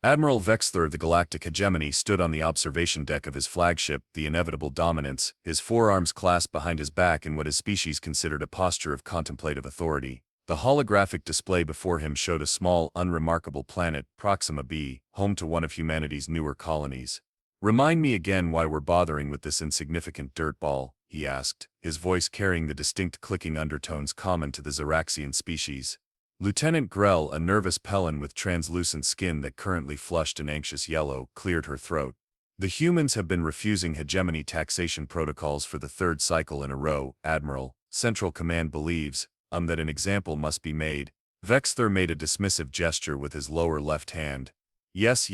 Admiral Vex'thor of the Galactic Hegemony stood on the observation deck of his flagship, the Inevitable Dominance, his forearms clasped behind his back in what his species considered a posture of contemplative authority. The holographic display before him showed a small, unremarkable planet, Proxima B, home to one of humanity's newer colonies. "Remind me again why we're bothering with this insignificant dirt ball," he asked, his voice carrying the distinct clicking undertones common to the Xeraxian species. Lieutenant Grell, a nervous Pelin with translucent skin that currently flushed an anxious yellow, cleared her throat. "The humans have been refusing hegemony taxation protocols for the third cycle in a row, Admiral. Central Command believes, that an example must be made." Vex'thor made a dismissive gesture with his lower left hand. Yes,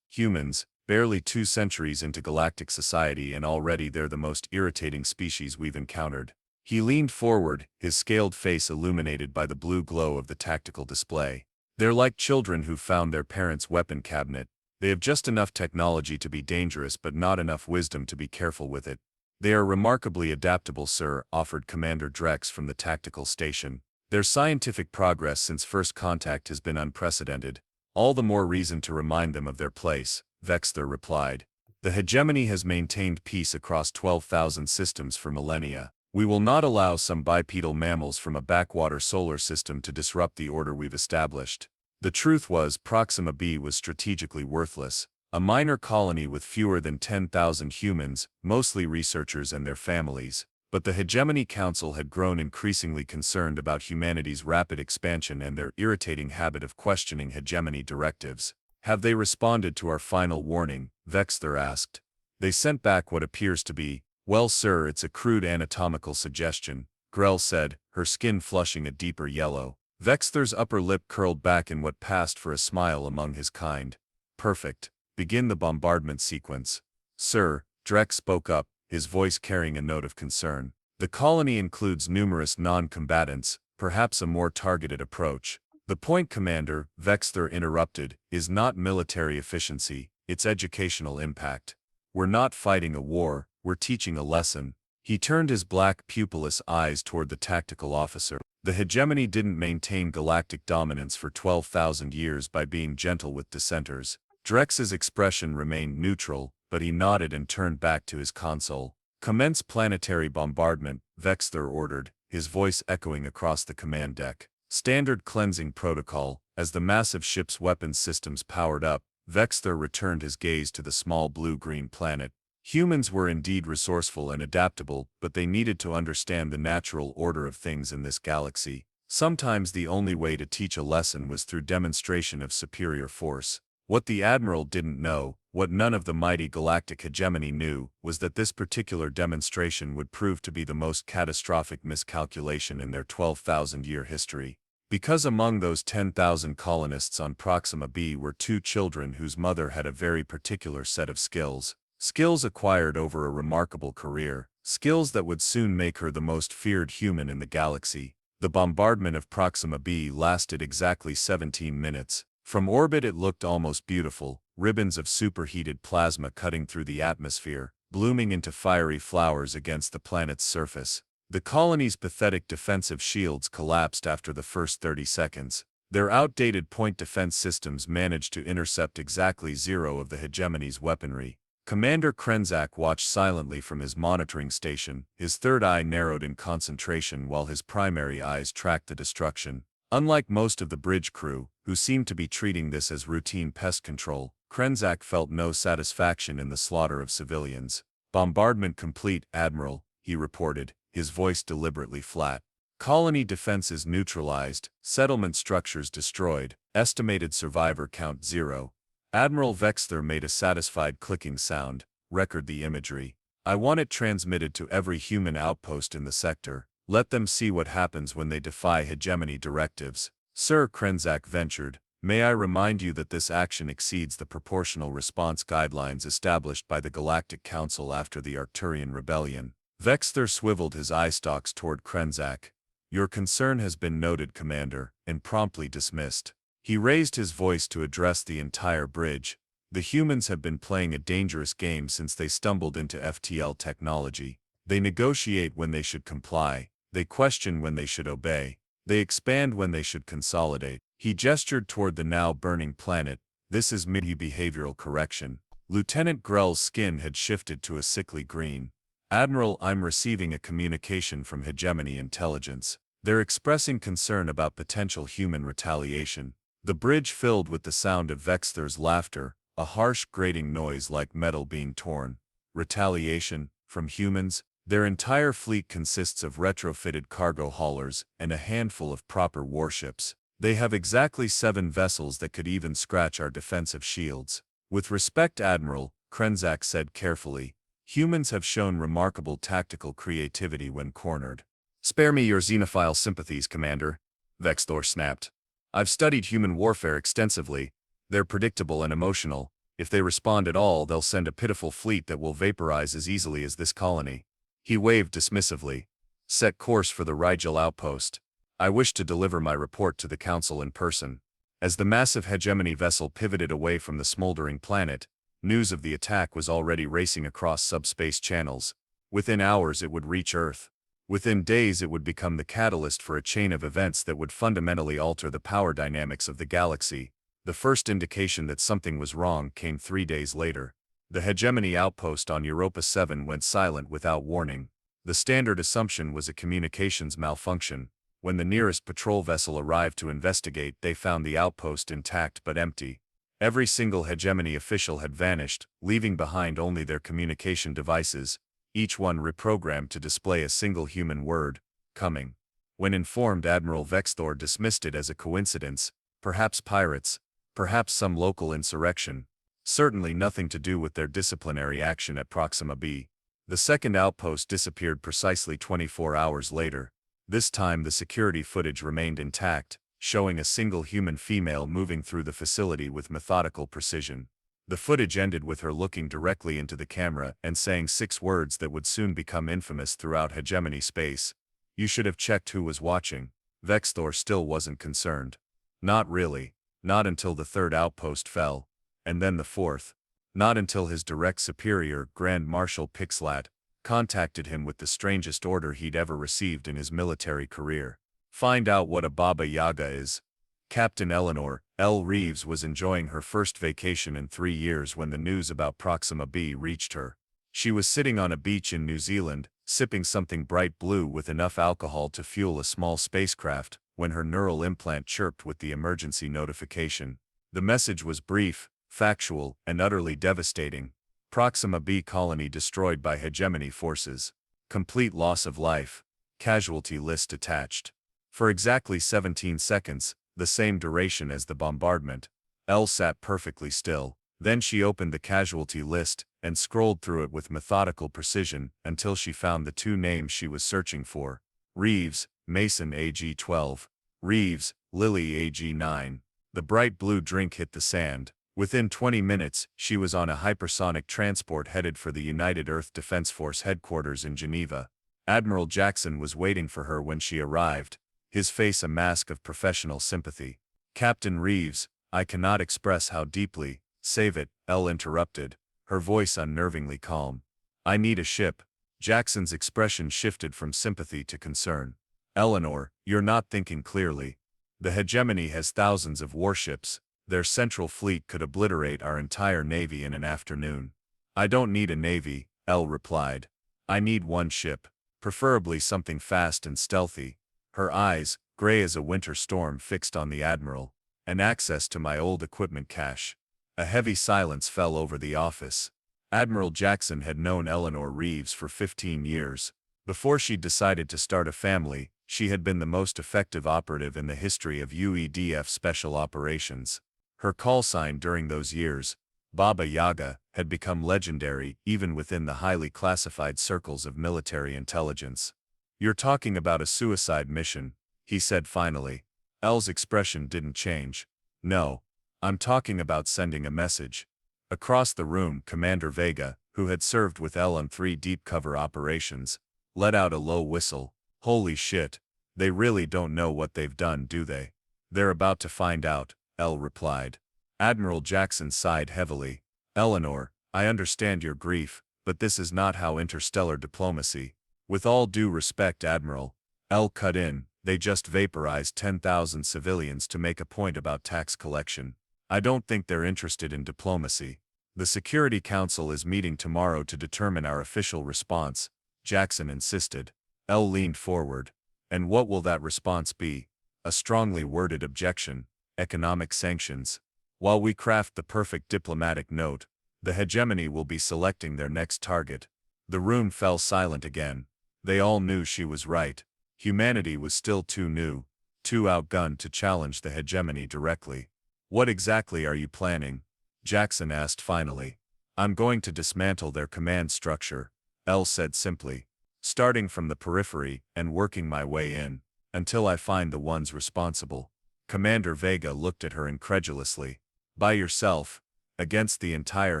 humans, barely 2 centuries into galactic society and already they're the most irritating species we've encountered. He leaned forward, his scaled face illuminated by the blue glow of the tactical display. "They're like children who found their parents' weapon cabinet. They have just enough technology to be dangerous but not enough wisdom to be careful with it." "They are remarkably adaptable, sir," offered Commander Drex from the tactical station. "Their scientific progress since first contact has been unprecedented. All the more reason to remind them of their place," Vex'thor replied. "The hegemony has maintained peace across 12,000 systems for millennia. We will not allow some bipedal mammals from a backwater solar system to disrupt the order we've established." The truth was, Proxima B was strategically worthless, a minor colony with fewer than 10,000 humans, mostly researchers and their families. But the Hegemony Council had grown increasingly concerned about humanity's rapid expansion and their irritating habit of questioning hegemony directives. "Have they responded to our final warning?" Vex'thor asked. "They sent back what appears to be, well, sir, it's a crude anatomical suggestion," Grell said, her skin flushing a deeper yellow. Vex'thor's upper lip curled back in what passed for a smile among his kind. "Perfect. Begin the bombardment sequence." "Sir," Drex spoke up, his voice carrying a note of concern. "The colony includes numerous non-combatants, perhaps a more targeted approach." "The point, Commander," Vex'thor interrupted, "is not military efficiency, it's educational impact. We're not fighting a war, we're teaching a lesson." He turned his black, pupilless eyes toward the tactical officer. "The hegemony didn't maintain galactic dominance for 12,000 years by being gentle with dissenters." Drex's expression remained neutral, but he nodded and turned back to his console. "Commence planetary bombardment," Vex'thor ordered, his voice echoing across the command deck. "Standard cleansing protocol." As the massive ship's weapons systems powered up, Vex'thor returned his gaze to the small blue-green planet. Humans were indeed resourceful and adaptable, but they needed to understand the natural order of things in this galaxy. Sometimes the only way to teach a lesson was through demonstration of superior force. What the Admiral didn't know, what none of the mighty galactic hegemony knew, was that this particular demonstration would prove to be the most catastrophic miscalculation in their 12,000-year history. Because among those 10,000 colonists on Proxima B were 2 children whose mother had a very particular set of skills. Skills acquired over a remarkable career, skills that would soon make her the most feared human in the galaxy. The bombardment of Proxima B lasted exactly 17 minutes. From orbit it looked almost beautiful, ribbons of superheated plasma cutting through the atmosphere, blooming into fiery flowers against the planet's surface. The colony's pathetic defensive shields collapsed after the first 30 seconds. Their outdated point defense systems managed to intercept exactly 0 of the hegemony's weaponry. Commander Krenzak watched silently from his monitoring station, his third eye narrowed in concentration while his primary eyes tracked the destruction. Unlike most of the bridge crew, who seemed to be treating this as routine pest control, Krenzak felt no satisfaction in the slaughter of civilians. "Bombardment complete, Admiral," he reported, his voice deliberately flat. "Colony defenses neutralized, settlement structures destroyed, estimated survivor count 0. Admiral Vex'thor made a satisfied clicking sound. "Record the imagery. I want it transmitted to every human outpost in the sector. Let them see what happens when they defy hegemony directives." "Sir," Krenzak ventured, "may I remind you that this action exceeds the proportional response guidelines established by the Galactic Council after the Arcturian Rebellion." Vex'thor swiveled his eye stalks toward Krenzak. "Your concern has been noted, Commander, and promptly dismissed." He raised his voice to address the entire bridge. "The humans have been playing a dangerous game since they stumbled into FTL technology. They negotiate when they should comply, they question when they should obey, they expand when they should consolidate." He gestured toward the now burning planet. This is MIDI behavioral correction. Lieutenant Grell's skin had shifted to a sickly green. Admiral, I'm receiving a communication from Hegemony Intelligence. They're expressing concern about potential human retaliation. The bridge filled with the sound of Vex'thor's laughter, a harsh grating noise like metal being torn. Retaliation? From humans? Their entire fleet consists of retrofitted cargo haulers and a handful of proper warships. They have exactly 7 vessels that could even scratch our defensive shields. With respect, Admiral, Krenzak said carefully, humans have shown remarkable tactical creativity when cornered. Spare me your xenophile sympathies, Commander, Vex'thor snapped. I've studied human warfare extensively. They're predictable and emotional. If they respond at all, they'll send a pitiful fleet that will vaporize as easily as this colony. He waved dismissively. Set course for the Rigel outpost. I wish to deliver my report to the Council in person. As the massive Hegemony vessel pivoted away from the smoldering planet, news of the attack was already racing across subspace channels. Within hours it would reach Earth. Within days it would become the catalyst for a chain of events that would fundamentally alter the power dynamics of the galaxy. The first indication that something was wrong came 3 days later. The Hegemony outpost on Europa 7 went silent without warning. The standard assumption was a communications malfunction. When the nearest patrol vessel arrived to investigate, they found the outpost intact but empty. Every single Hegemony official had vanished, leaving behind only their communication devices, each one reprogrammed to display a single human word, coming. When informed, Admiral Vex'thor dismissed it as a coincidence, perhaps pirates, perhaps some local insurrection. Certainly nothing to do with their disciplinary action at Proxima B. The second outpost disappeared precisely 24 hours later. This time the security footage remained intact, showing a single human female moving through the facility with methodical precision. The footage ended with her looking directly into the camera and saying 6 words that would soon become infamous throughout Hegemony space. You should have checked who was watching. Vex'thor still wasn't concerned. Not really. Not until the third outpost fell. And then the fourth. Not until his direct superior, Grand Marshal Pixlat, contacted him with the strangest order he'd ever received in his military career. Find out what a Baba Yaga is. Captain Eleanor, Reeves, was enjoying her first vacation in 3 years when the news about Proxima B reached her. She was sitting on a beach in New Zealand, sipping something bright blue with enough alcohol to fuel a small spacecraft, when her neural implant chirped with the emergency notification. The message was brief, factual, and utterly devastating. Proxima B colony destroyed by Hegemony forces. Complete loss of life. Casualty list attached. For exactly 17 seconds, the same duration as the bombardment, Elle sat perfectly still. Then she opened the casualty list and scrolled through it with methodical precision until she found the 2 names she was searching for. Reeves, Mason AG-12. Reeves, Lily AG-9. The bright blue drink hit the sand. Within 20 minutes, she was on a hypersonic transport headed for the United Earth Defense Force headquarters in Geneva. Admiral Jackson was waiting for her when she arrived, his face a mask of professional sympathy. Captain Reeves, I cannot express how deeply. Save it, Elle interrupted, her voice unnervingly calm. I need a ship. Jackson's expression shifted from sympathy to concern. Eleanor, you're not thinking clearly. The Hegemony has thousands of warships. Their central fleet could obliterate our entire navy in an afternoon. I don't need a navy, Elle replied. I need one ship, preferably something fast and stealthy. Her eyes, gray as a winter storm, fixed on the Admiral. And access to my old equipment cache. A heavy silence fell over the office. Admiral Jackson had known Eleanor Reeves for 15 years. Before she decided to start a family, she had been the most effective operative in the history of UEDF Special Operations. Her call sign during those years, Baba Yaga, had become legendary even within the highly classified circles of military intelligence. You're talking about a suicide mission, he said finally. Elle's expression didn't change. No. I'm talking about sending a message. Across the room, Commander Vega, who had served with Elle on 3 deep cover operations, let out a low whistle. Holy shit. They really don't know what they've done, do they? They're about to find out, Elle replied. Admiral Jackson sighed heavily. Eleanor, I understand your grief, but this is not how interstellar diplomacy. With all due respect, Admiral, Elle cut in, they just vaporized 10,000 civilians to make a point about tax collection. I don't think they're interested in diplomacy. The Security Council is meeting tomorrow to determine our official response, Jackson insisted. Elle leaned forward. And what will that response be? A strongly worded objection. Economic sanctions. While we craft the perfect diplomatic note, the hegemony will be selecting their next target. The room fell silent again. They all knew she was right. Humanity was still too new, too outgunned to challenge the hegemony directly. What exactly are you planning? Jackson asked finally. I'm going to dismantle their command structure, Elle said simply. Starting from the periphery and working my way in, until I find the ones responsible. Commander Vega looked at her incredulously. By yourself? Against the entire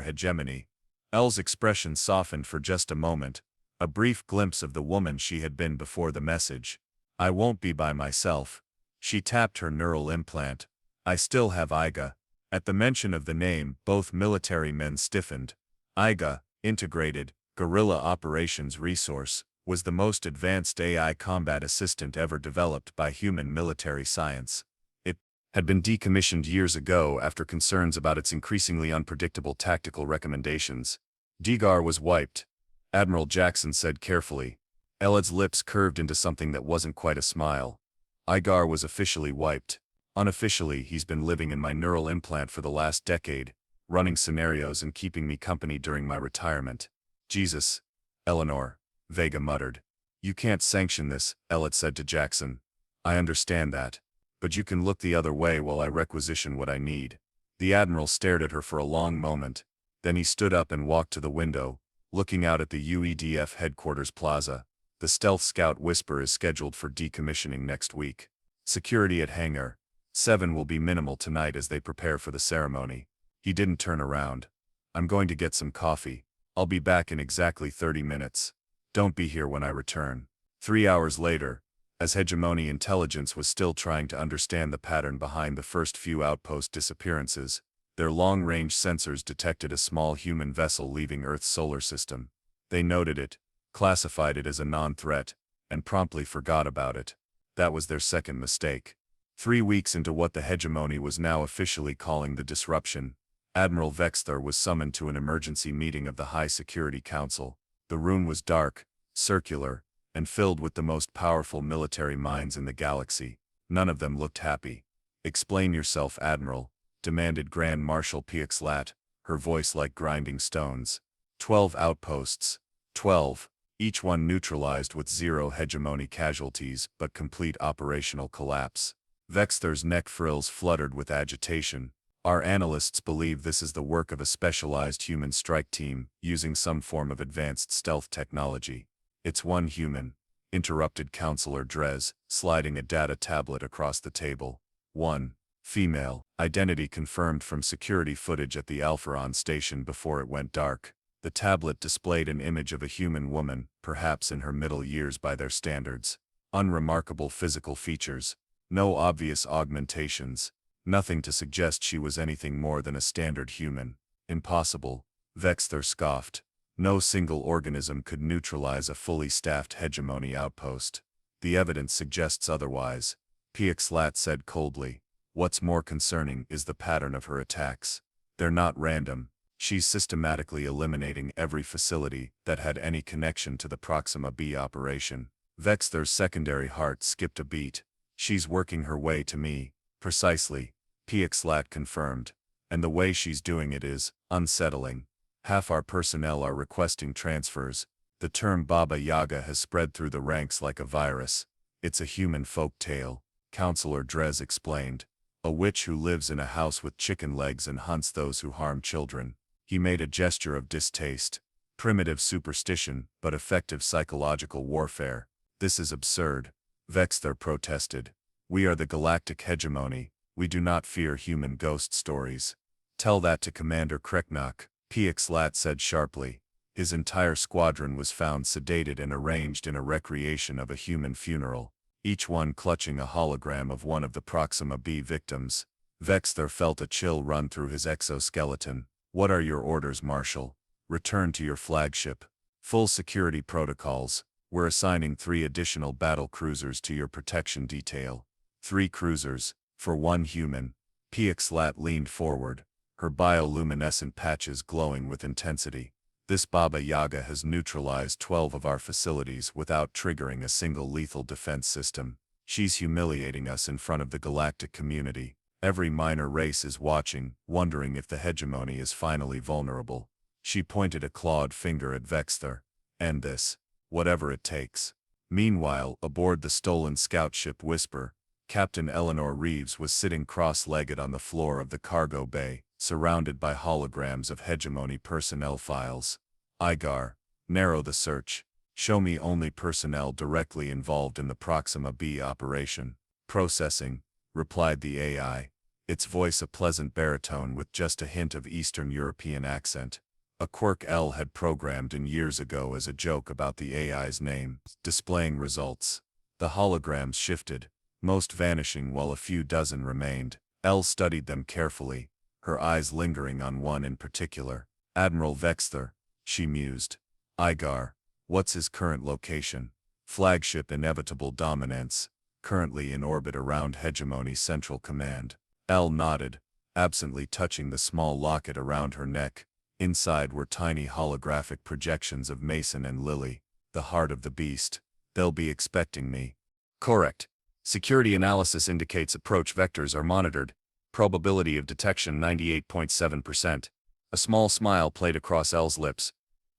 hegemony? Elle's expression softened for just a moment, a brief glimpse of the woman she had been before the message. I won't be by myself. She tapped her neural implant. I still have Yaga. At the mention of the name, both military men stiffened. Yaga, Integrated Guerrilla Operations Resource, was the most advanced AI combat assistant ever developed by human military science. It had been decommissioned years ago after concerns about its increasingly unpredictable tactical recommendations. Degar was wiped, Admiral Jackson said carefully. Elad's lips curved into something that wasn't quite a smile. Yaga was officially wiped. Unofficially, he's been living in my neural implant for the last decade, running scenarios and keeping me company during my retirement. Jesus. Eleanor, Vega muttered. You can't sanction this, Elad said to Jackson. I understand that. But you can look the other way while I requisition what I need. The Admiral stared at her for a long moment. Then he stood up and walked to the window, looking out at the UEDF headquarters plaza. The Stealth Scout Whisper is scheduled for decommissioning next week. Security at Hangar 7 will be minimal tonight as they prepare for the ceremony. He didn't turn around. I'm going to get some coffee. I'll be back in exactly 30 minutes. Don't be here when I return. 3 hours later, as Hegemony intelligence was still trying to understand the pattern behind the first few outpost disappearances, their long-range sensors detected a small human vessel leaving Earth's solar system. They noted it, classified it as a non-threat, and promptly forgot about it. That was their second mistake. 3 weeks into what the Hegemony was now officially calling the disruption, Admiral Vex'thor was summoned to an emergency meeting of the High Security Council. The room was dark, circular, and filled with the most powerful military minds in the galaxy. None of them looked happy. Explain yourself, Admiral, demanded Grand Marshal Pixlat, her voice like grinding stones. 12 outposts. 12. Each one neutralized with 0 hegemony casualties but complete operational collapse. Vex'thor's neck frills fluttered with agitation. Our analysts believe this is the work of a specialized human strike team using some form of advanced stealth technology. It's one human, interrupted Counselor Drez, sliding a data tablet across the table. 1. Female, identity confirmed from security footage at the Alpharon station before it went dark. The tablet displayed an image of a human woman, perhaps in her middle years by their standards. Unremarkable physical features. No obvious augmentations. Nothing to suggest she was anything more than a standard human. Impossible, Vex'thor scoffed. No single organism could neutralize a fully staffed hegemony outpost. The evidence suggests otherwise, Pixlat said coldly. What's more concerning is the pattern of her attacks. They're not random. She's systematically eliminating every facility that had any connection to the Proxima B operation. Vex'thor's secondary heart skipped a beat. She's working her way to me. Precisely, Pixlat confirmed. And the way she's doing it is unsettling. Half our personnel are requesting transfers. The term Baba Yaga has spread through the ranks like a virus. It's a human folk tale, Counselor Drez explained. A witch who lives in a house with chicken legs and hunts those who harm children. He made a gesture of distaste. Primitive superstition, but effective psychological warfare. This is absurd, Vex'thor protested. We are the Galactic Hegemony. We do not fear human ghost stories. Tell that to Commander Kreknok, Pixlat said sharply. His entire squadron was found sedated and arranged in a recreation of a human funeral, each one clutching a hologram of one of the Proxima B victims. Vex'thor felt a chill run through his exoskeleton. What are your orders, Marshal? Return to your flagship. Full security protocols. We're assigning 3 additional battle cruisers to your protection detail. 3 cruisers, for 1 human. Pixlat leaned forward, her bioluminescent patches glowing with intensity. This Baba Yaga has neutralized 12 of our facilities without triggering a single lethal defense system. She's humiliating us in front of the galactic community. Every minor race is watching, wondering if the hegemony is finally vulnerable. She pointed a clawed finger at Vex'thor. End this. Whatever it takes. Meanwhile, aboard the stolen scout ship Whisper, Captain Eleanor Reeves was sitting cross-legged on the floor of the cargo bay, surrounded by holograms of hegemony personnel files. Igar, narrow the search. Show me only personnel directly involved in the Proxima B operation. Processing, replied the AI, its voice a pleasant baritone with just a hint of Eastern European accent. A quirk L had programmed in years ago as a joke about the AI's name. Displaying results. The holograms shifted, most vanishing while a few dozen remained. L studied them carefully, her eyes lingering on one in particular. Admiral Vex'thor, she mused. Igar, what's his current location? Flagship Inevitable Dominance, currently in orbit around Hegemony Central Command. L nodded, absently touching the small locket around her neck. Inside were tiny holographic projections of Mason and Lily, the heart of the beast. They'll be expecting me. Correct. Security analysis indicates approach vectors are monitored. Probability of detection 98.7%. A small smile played across L's lips.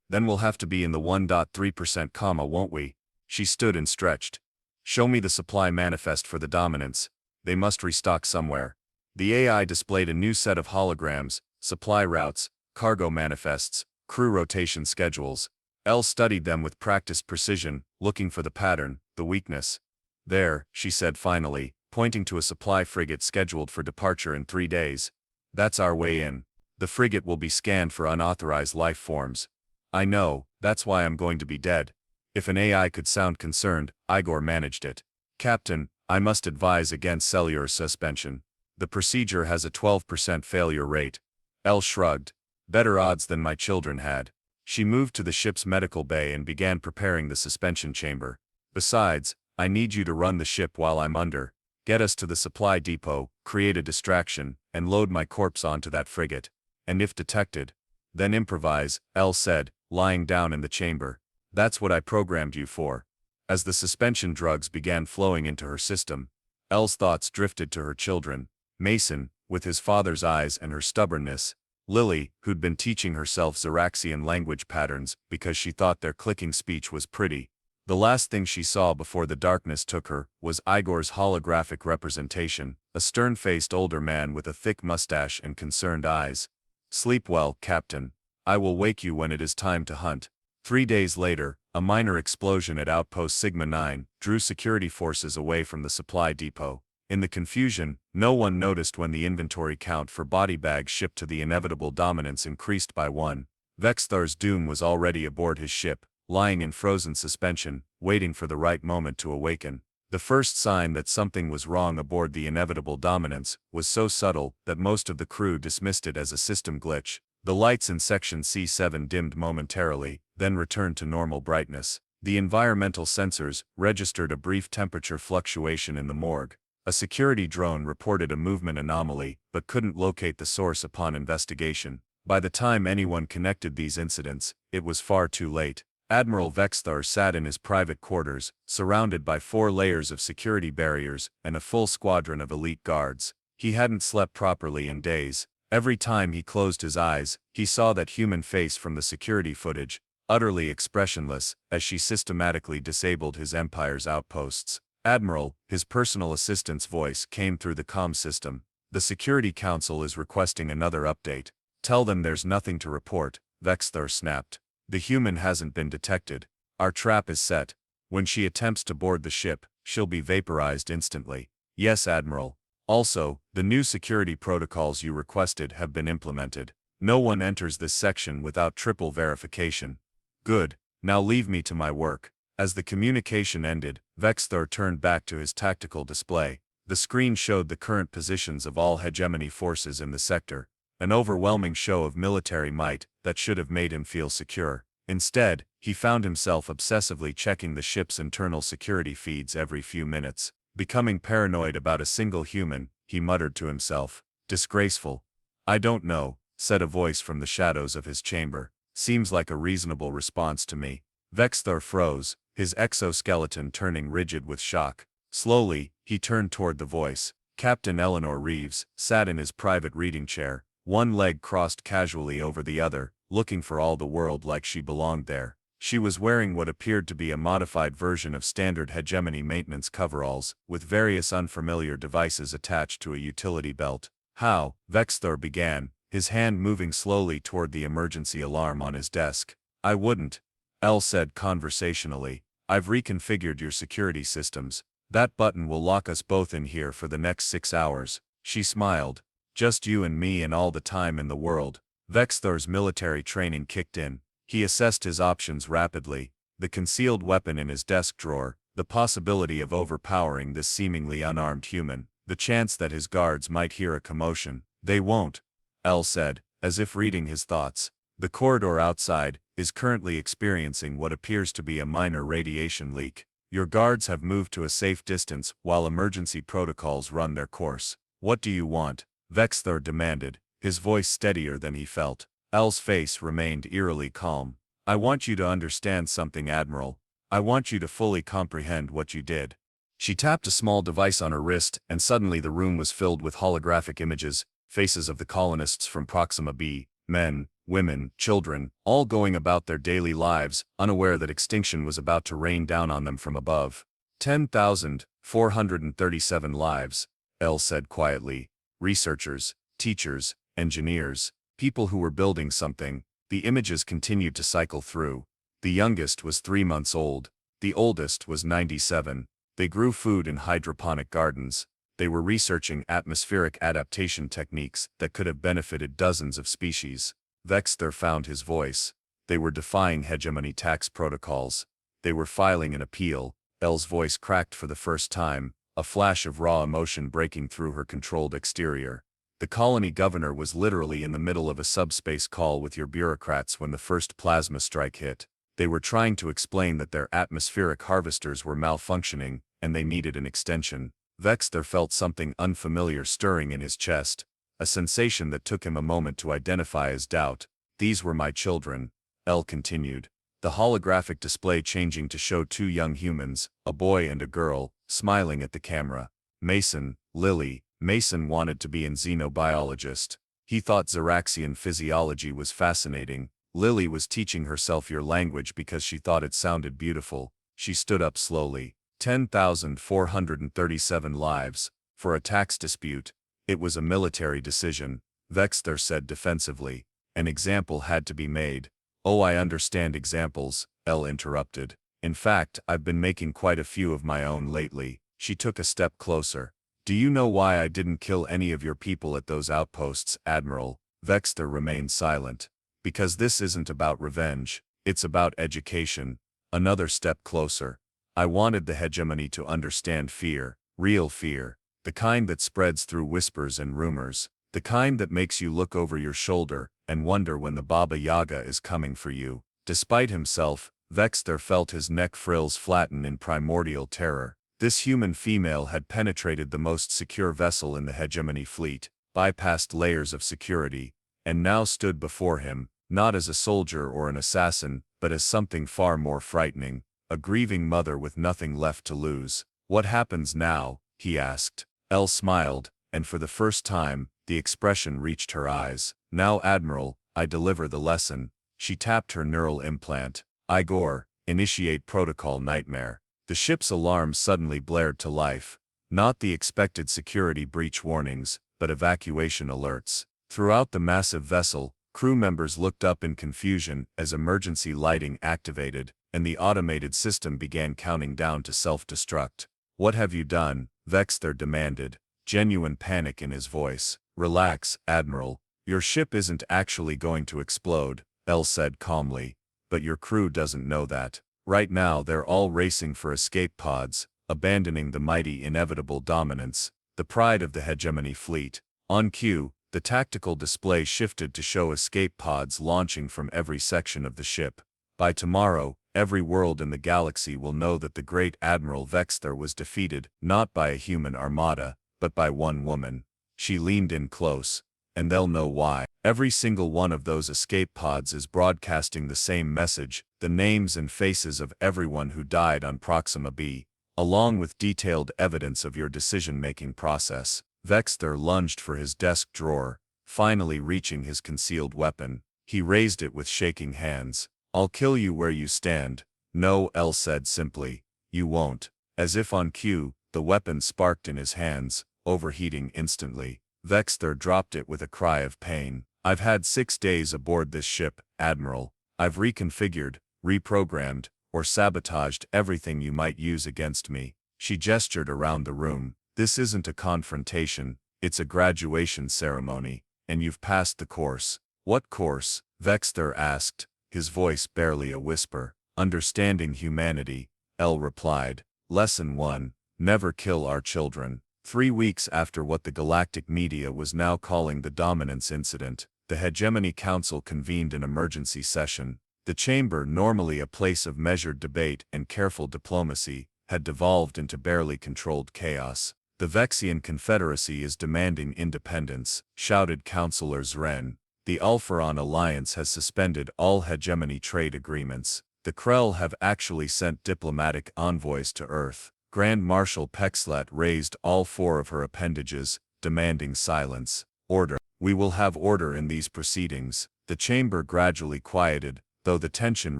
Then we'll have to be in the 1.3%, won't we? She stood and stretched. Show me the supply manifest for the dominance. They must restock somewhere. The AI displayed a new set of holograms, supply routes, cargo manifests, crew rotation schedules. L studied them with practiced precision, looking for the pattern, the weakness. There, she said finally, pointing to a supply frigate scheduled for departure in 3 days. That's our way in. The frigate will be scanned for unauthorized life forms. I know, that's why I'm going to be dead. If an AI could sound concerned, Igor managed it. Captain, I must advise against cellular suspension. The procedure has a 12% failure rate. L shrugged. Better odds than my children had. She moved to the ship's medical bay and began preparing the suspension chamber. Besides, I need you to run the ship while I'm under. Get us to the supply depot, create a distraction, and load my corpse onto that frigate. And if detected, then improvise, L said, lying down in the chamber. That's what I programmed you for. As the suspension drugs began flowing into her system, L's thoughts drifted to her children. Mason, with his father's eyes and her stubbornness. Lily, who'd been teaching herself Xeraxian language patterns because she thought their clicking speech was pretty. The last thing she saw before the darkness took her was Igor's holographic representation, a stern-faced older man with a thick mustache and concerned eyes. Sleep well, Captain. I will wake you when it is time to hunt. 3 days later, a minor explosion at Outpost Sigma 9 drew security forces away from the supply depot. In the confusion, no one noticed when the inventory count for body bags shipped to the Inevitable Dominance increased by 1. Vex'thor's doom was already aboard his ship, lying in frozen suspension, waiting for the right moment to awaken. The first sign that something was wrong aboard the Inevitable Dominance was so subtle that most of the crew dismissed it as a system glitch. The lights in Section C7 dimmed momentarily, then returned to normal brightness. The environmental sensors registered a brief temperature fluctuation in the morgue. A security drone reported a movement anomaly, but couldn't locate the source upon investigation. By the time anyone connected these incidents, it was far too late. Admiral Vex'thor sat in his private quarters, surrounded by 4 layers of security barriers and a full squadron of elite guards. He hadn't slept properly in days. Every time he closed his eyes, he saw that human face from the security footage, utterly expressionless, as she systematically disabled his empire's outposts. Admiral, his personal assistant's voice came through the comm system. The Security Council is requesting another update. Tell them there's nothing to report, Vex'thor snapped. The human hasn't been detected. Our trap is set. When she attempts to board the ship, she'll be vaporized instantly. Yes, Admiral. Also, the new security protocols you requested have been implemented. No one enters this section without triple verification. Good. Now leave me to my work. As the communication ended, Vex'thor turned back to his tactical display. The screen showed the current positions of all hegemony forces in the sector, an overwhelming show of military might that should have made him feel secure. Instead, he found himself obsessively checking the ship's internal security feeds every few minutes. Becoming paranoid about a single human, he muttered to himself, Disgraceful. I don't know, said a voice from the shadows of his chamber. Seems like a reasonable response to me. Vex'thor froze, his exoskeleton turning rigid with shock. Slowly, he turned toward the voice. Captain Eleanor Reeves sat in his private reading chair, one leg crossed casually over the other, looking for all the world like she belonged there. She was wearing what appeared to be a modified version of standard hegemony maintenance coveralls, with various unfamiliar devices attached to a utility belt. How? Vex'thor began, his hand moving slowly toward the emergency alarm on his desk. I wouldn't. Elle said conversationally. I've reconfigured your security systems. That button will lock us both in here for the next 6 hours. She smiled. Just you and me and all the time in the world. Vex'thor's military training kicked in. He assessed his options rapidly. The concealed weapon in his desk drawer, the possibility of overpowering this seemingly unarmed human, the chance that his guards might hear a commotion. They won't, Elle said, as if reading his thoughts. The corridor outside is currently experiencing what appears to be a minor radiation leak. Your guards have moved to a safe distance while emergency protocols run their course. What do you want? Vex'thor demanded, his voice steadier than he felt. Elle's face remained eerily calm. I want you to understand something, Admiral. I want you to fully comprehend what you did. She tapped a small device on her wrist, and suddenly the room was filled with holographic images, faces of the colonists from Proxima B, men, women, children, all going about their daily lives, unaware that extinction was about to rain down on them from above. 10,437 lives, Elle said quietly. Researchers, teachers, engineers, people who were building something. The images continued to cycle through. The youngest was 3 months old. The oldest was 97. They grew food in hydroponic gardens. They were researching atmospheric adaptation techniques that could have benefited dozens of species. Vex'thor found his voice. They were defying hegemony tax protocols. They were filing an appeal. Elle's voice cracked for the first time, a flash of raw emotion breaking through her controlled exterior. The colony governor was literally in the middle of a subspace call with your bureaucrats when the first plasma strike hit. They were trying to explain that their atmospheric harvesters were malfunctioning, and they needed an extension. Vex'thor felt something unfamiliar stirring in his chest, a sensation that took him a moment to identify as doubt. These were my children, Elle continued, the holographic display changing to show 2 young humans, a boy and a girl, smiling at the camera. Mason, Lily. Mason wanted to be a xenobiologist. He thought Xeraxian physiology was fascinating. Lily was teaching herself your language because she thought it sounded beautiful. She stood up slowly. 10,437 lives. For a tax dispute. It was a military decision, Vex'thor said defensively. An example had to be made. Oh, I understand examples, Elle interrupted. In fact, I've been making quite a few of my own lately. She took a step closer. Do you know why I didn't kill any of your people at those outposts, Admiral? Vex'thor remained silent. Because this isn't about revenge. It's about education. Another step closer. I wanted the hegemony to understand fear, real fear, the kind that spreads through whispers and rumors, the kind that makes you look over your shoulder and wonder when the Baba Yaga is coming for you. Despite himself, Vex'thor felt his neck frills flatten in primordial terror. This human female had penetrated the most secure vessel in the hegemony fleet, bypassed layers of security, and now stood before him, not as a soldier or an assassin, but as something far more frightening. A grieving mother with nothing left to lose. What happens now? He asked. Elle smiled, and for the first time, the expression reached her eyes. Now, Admiral, I deliver the lesson. She tapped her neural implant. Igor, initiate protocol nightmare. The ship's alarm suddenly blared to life. Not the expected security breach warnings, but evacuation alerts. Throughout the massive vessel, crew members looked up in confusion as emergency lighting activated, and the automated system began counting down to self-destruct. What have you done? Vex'thor demanded, genuine panic in his voice. Relax, Admiral. Your ship isn't actually going to explode, Elle said calmly. But your crew doesn't know that. Right now they're all racing for escape pods, abandoning the mighty inevitable dominance, the pride of the hegemony fleet. On cue, the tactical display shifted to show escape pods launching from every section of the ship. By tomorrow, every world in the galaxy will know that the great Admiral Vex'thor was defeated not by a human armada, but by one woman. She leaned in close. And they'll know why. Every single one of those escape pods is broadcasting the same message, the names and faces of everyone who died on Proxima B, along with detailed evidence of your decision-making process. Vex'thor lunged for his desk drawer, finally reaching his concealed weapon. He raised it with shaking hands. I'll kill you where you stand. No, El said simply. You won't. As if on cue, the weapon sparked in his hands, overheating instantly. Vex'thor dropped it with a cry of pain. I've had 6 days aboard this ship, Admiral. I've reconfigured, reprogrammed, or sabotaged everything you might use against me. She gestured around the room. This isn't a confrontation, it's a graduation ceremony, and you've passed the course. What course? Vex'thor asked, his voice barely a whisper. Understanding humanity, El replied. Lesson 1. Never kill our children. 3 weeks after what the galactic media was now calling the Dominance Incident, the Hegemony Council convened an emergency session. The chamber, normally a place of measured debate and careful diplomacy, had devolved into barely controlled chaos. The Vexian Confederacy is demanding independence, shouted Councillor Zren. The Alpharon Alliance has suspended all hegemony trade agreements. The Krell have actually sent diplomatic envoys to Earth. Grand Marshal Pexlet raised all 4 of her appendages, demanding silence. Order. We will have order in these proceedings. The chamber gradually quieted, though the tension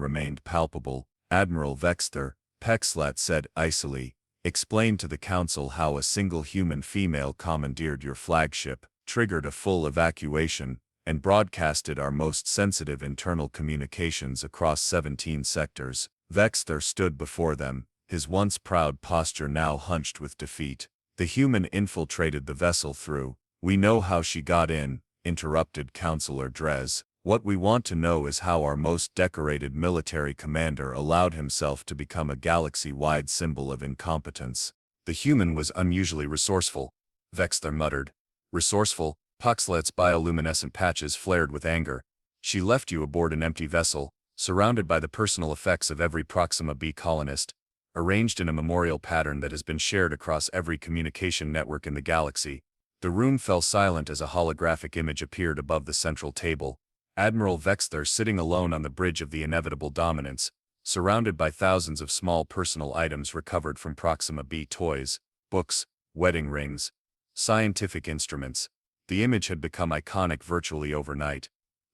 remained palpable. Admiral Vex'thor, Pexlet said icily, explained to the council how a single human female commandeered your flagship, triggered a full evacuation, and broadcasted our most sensitive internal communications across 17 sectors. Vex'thor stood before them, his once proud posture now hunched with defeat. The human infiltrated the vessel through. We know how she got in, interrupted Councillor Drez. What we want to know is how our most decorated military commander allowed himself to become a galaxy-wide symbol of incompetence. The human was unusually resourceful, Vex'thor muttered. Resourceful? Puxlet's bioluminescent patches flared with anger. She left you aboard an empty vessel, surrounded by the personal effects of every Proxima B colonist, arranged in a memorial pattern that has been shared across every communication network in the galaxy. The room fell silent as a holographic image appeared above the central table. Admiral Vex'thor sitting alone on the bridge of the inevitable dominance, surrounded by thousands of small personal items recovered from Proxima B toys, books, wedding rings, scientific instruments. The image had become iconic virtually overnight.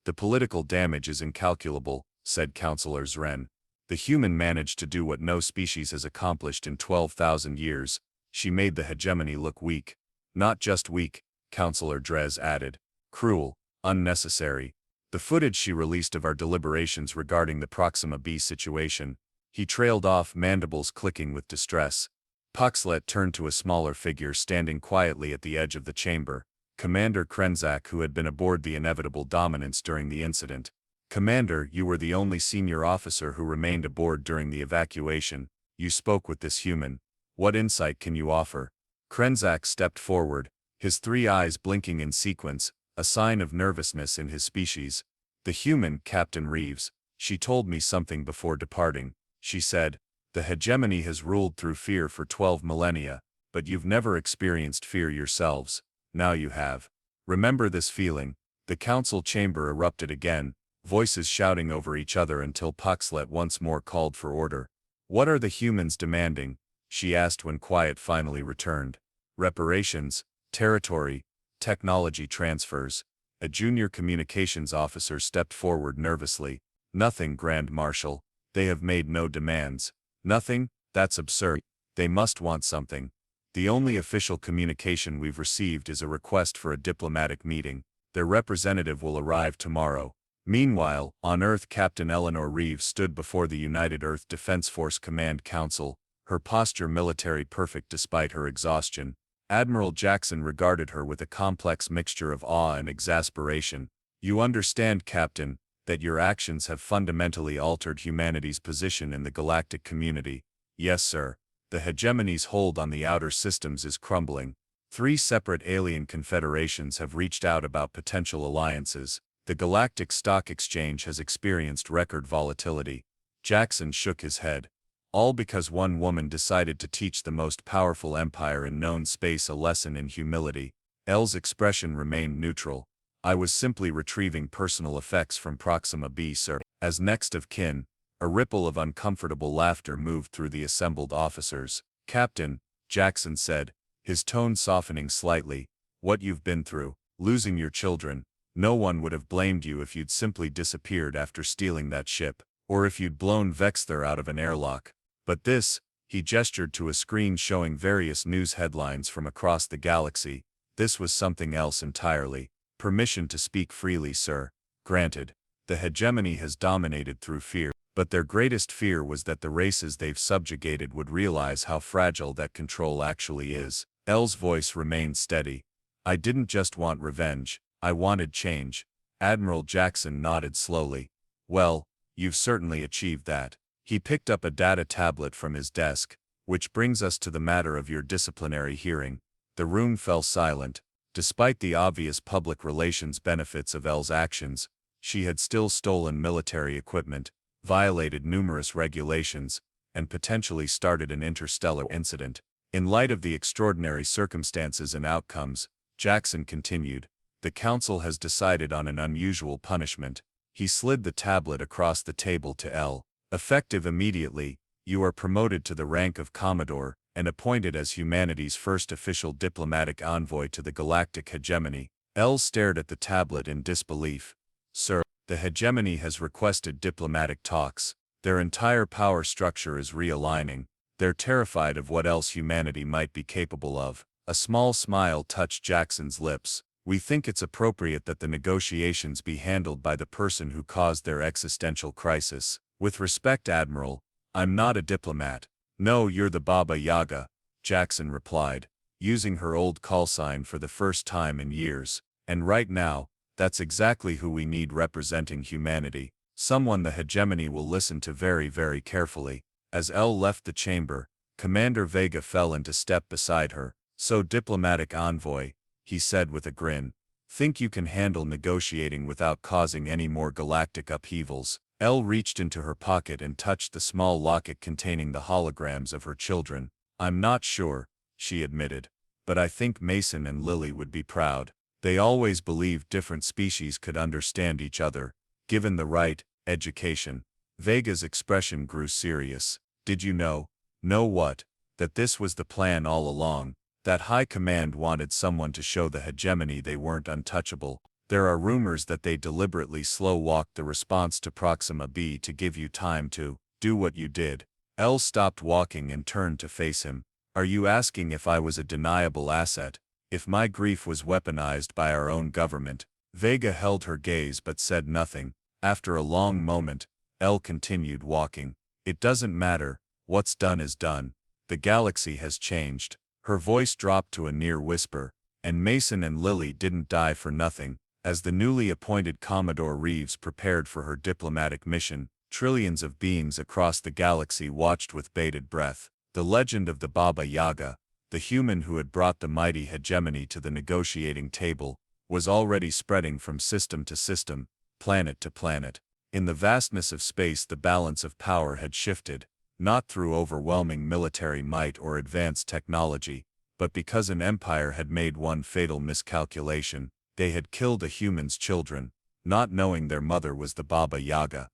The political damage is incalculable, said Councillor Zren. The human managed to do what no species has accomplished in 12,000 years. She made the hegemony look weak. Not just weak, Councillor Drez added. Cruel, unnecessary. The footage she released of our deliberations regarding the Proxima B situation. He trailed off, mandibles clicking with distress. Puxlet turned to a smaller figure standing quietly at the edge of the chamber. Commander Krenzak, who had been aboard the inevitable dominance during the incident. Commander, you were the only senior officer who remained aboard during the evacuation. You spoke with this human. What insight can you offer? Krenzak stepped forward, his 3 eyes blinking in sequence, a sign of nervousness in his species. The human, Captain Reeves. She told me something before departing. She said, the hegemony has ruled through fear for 12 millennia, but you've never experienced fear yourselves. Now you have. Remember this feeling. The council chamber erupted again, voices shouting over each other until Puxlet once more called for order. What are the humans demanding? She asked when quiet finally returned. Reparations, territory, technology transfers. A junior communications officer stepped forward nervously. Nothing, Grand Marshal. They have made no demands. Nothing? That's absurd. They must want something. The only official communication we've received is a request for a diplomatic meeting. Their representative will arrive tomorrow. Meanwhile, on Earth, Captain Eleanor Reeves stood before the United Earth Defense Force Command Council, her posture military perfect despite her exhaustion. Admiral Jackson regarded her with a complex mixture of awe and exasperation. You understand, Captain, that your actions have fundamentally altered humanity's position in the galactic community. Yes, sir. The hegemony's hold on the outer systems is crumbling. 3 separate alien confederations have reached out about potential alliances. The Galactic Stock Exchange has experienced record volatility. Jackson shook his head. All because one woman decided to teach the most powerful empire in known space a lesson in humility. L's expression remained neutral. I was simply retrieving personal effects from Proxima B, sir. As next of kin, a ripple of uncomfortable laughter moved through the assembled officers. Captain, Jackson said, his tone softening slightly, what you've been through, losing your children. No one would have blamed you if you'd simply disappeared after stealing that ship, or if you'd blown Vex'thor out of an airlock. But this, he gestured to a screen showing various news headlines from across the galaxy, this was something else entirely. Permission to speak freely, sir. Granted, the hegemony has dominated through fear, but their greatest fear was that the races they've subjugated would realize how fragile that control actually is. L's voice remained steady. I didn't just want revenge, I wanted change. Admiral Jackson nodded slowly. Well, you've certainly achieved that. He picked up a data tablet from his desk, which brings us to the matter of your disciplinary hearing. The room fell silent. Despite the obvious public relations benefits of L's actions, she had still stolen military equipment, violated numerous regulations, and potentially started an interstellar incident. In light of the extraordinary circumstances and outcomes, Jackson continued, the Council has decided on an unusual punishment. He slid the tablet across the table to L. Effective immediately, you are promoted to the rank of Commodore and appointed as humanity's first official diplomatic envoy to the Galactic Hegemony. L stared at the tablet in disbelief. Sir, the Hegemony has requested diplomatic talks. Their entire power structure is realigning. They're terrified of what else humanity might be capable of. A small smile touched Jackson's lips. We think it's appropriate that the negotiations be handled by the person who caused their existential crisis. With respect, Admiral, I'm not a diplomat. No, you're the Baba Yaga, Jackson replied, using her old callsign for the first time in years. And right now, that's exactly who we need representing humanity. Someone the hegemony will listen to very, very carefully. As L left the chamber, Commander Vega fell into step beside her. So diplomatic envoy, he said with a grin. Think you can handle negotiating without causing any more galactic upheavals? Elle reached into her pocket and touched the small locket containing the holograms of her children. I'm not sure, she admitted, but I think Mason and Lily would be proud. They always believed different species could understand each other, given the right education. Vega's expression grew serious. Did you know what? That this was the plan all along. That High Command wanted someone to show the hegemony they weren't untouchable. There are rumors that they deliberately slow-walked the response to Proxima B to give you time to do what you did. Elle stopped walking and turned to face him. Are you asking if I was a deniable asset? If my grief was weaponized by our own government? Vega held her gaze but said nothing. After a long moment, Elle continued walking. It doesn't matter. What's done is done. The galaxy has changed. Her voice dropped to a near whisper, and Mason and Lily didn't die for nothing. As the newly appointed Commodore Reeves prepared for her diplomatic mission, trillions of beings across the galaxy watched with bated breath. The legend of the Baba Yaga, the human who had brought the mighty hegemony to the negotiating table, was already spreading from system to system, planet to planet. In the vastness of space, the balance of power had shifted, not through overwhelming military might or advanced technology, but because an empire had made one fatal miscalculation. They had killed a human's children, not knowing their mother was the Baba Yaga.